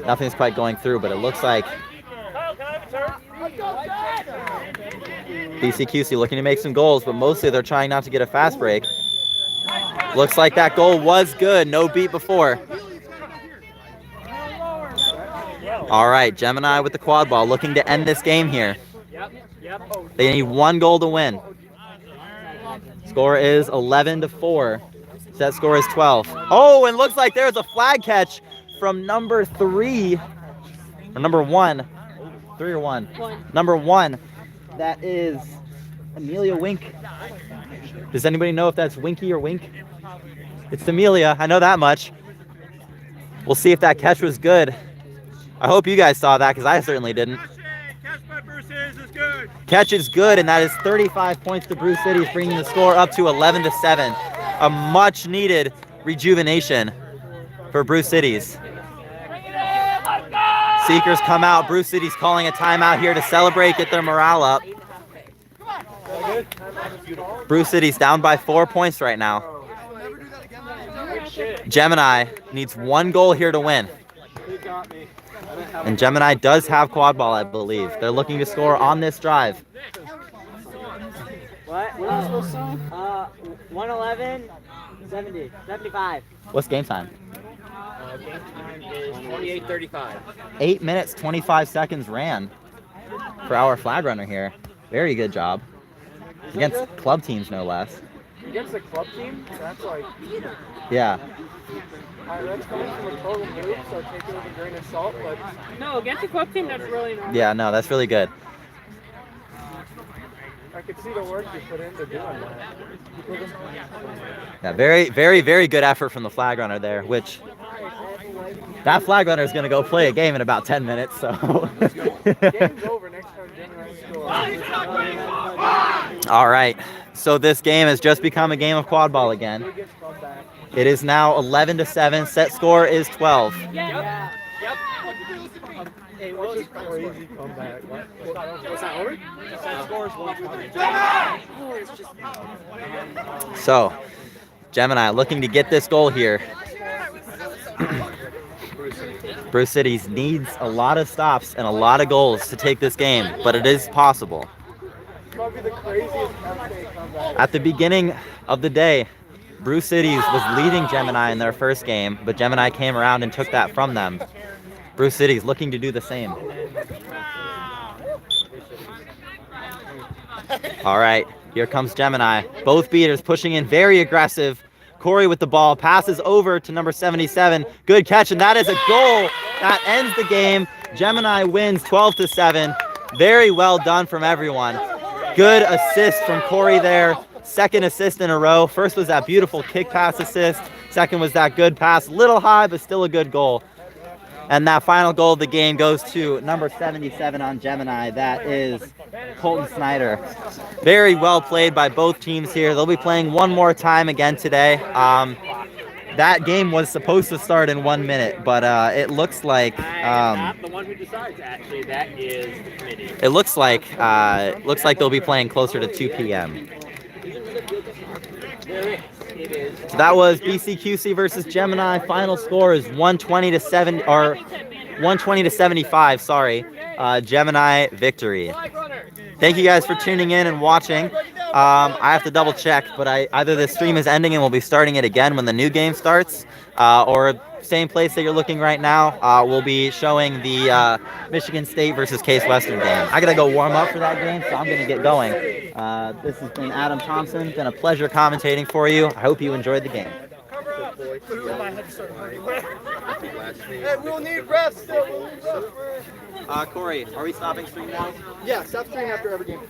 Nothing's quite going through, but it looks like BCQC looking to make some goals, but mostly they're trying not to get a fast break. Looks like that goal was good. No beat before. All right, Gemini with the quad ball looking to end this game here. They need 1 goal to win. Score is 11-4. Set score is 12. Oh, and looks like there's a flag catch from number 3, or number 1. 3 or 1? Number 1. That is Amelia Wink. Does anybody know if that's Winky or Wink? It's Amelia. I know that much. We'll see if that catch was good. I hope you guys saw that because I certainly didn't. Catch is good, and that is 35 points to Brew Cities, bringing the score up to 11-7. A much-needed rejuvenation for Brew Cities. Seekers come out. Brew Cities calling a timeout here to celebrate, get their morale up. Brew Cities down by 4 points right now. Gemini needs 1 goal here to win. And Gemini does have quad ball, I believe. They're looking to score on this drive. What are you supposed to 111, 70, 75. What's game time? Game time is 28:35. 8 minutes, 25 seconds ran for our flag runner here. Very good job. Against club teams, no less. Against a club team? That's like... Yeah. That's coming from a total noob, so take it with a grain of salt, but... No, against a club team, that's really not. Yeah, no, that's really good. I could see the work you put into doing that. Yeah, very, very, very good effort from the flag runner there, which... That flag runner is going to go play a game in about 10 minutes, so... Game's over next time Gemini scores. All right, so this game has just become a game of quad ball again. It is now 11-7. Set score is 12. Hey, what's this crazy comeback? Was that over? Set score is 120. So, Gemini looking to get this goal here. Brew Cities needs a lot of stops and a lot of goals to take this game, but it is possible. Probably the craziest comeback. At the beginning of the day, Brew Cities was leading Gemini in their first game, but Gemini came around and took that from them. Bruce City's looking to do the same. All right, here comes Gemini. Both beaters pushing in, very aggressive. Corey with the ball, passes over to number 77. Good catch, and that is a goal. That ends the game. Gemini wins 12-7. Very well done from everyone. Good assist from Corey there. Second assist in a row. First was that beautiful kick pass assist. Second was that good pass. Little high, but still a good goal. And that final goal of the game goes to number 77 on Gemini. That is Colton Snyder. Very well played by both teams here. They'll be playing one more time again today. That game was supposed to start in 1 minute, but it looks like not the one who decides. Actually, that is the committee. it looks like they'll be playing closer to 2 p.m. So that was BCQC versus Gemini. Final score is 120-75. Sorry, Gemini victory. Thank you guys for tuning in and watching. I have to double check, but either the stream is ending and we'll be starting it again when the new game starts, or same place that you're looking right now. We'll be showing the Michigan State versus Case Western game. I gotta go warm up for that game, so I'm gonna get going. This has been Adam Thompson. It's been a pleasure commentating for you. I hope you enjoyed the game. Hey, we'll need refs still. Corey, are we stopping stream now? Yeah, stop streaming after every game.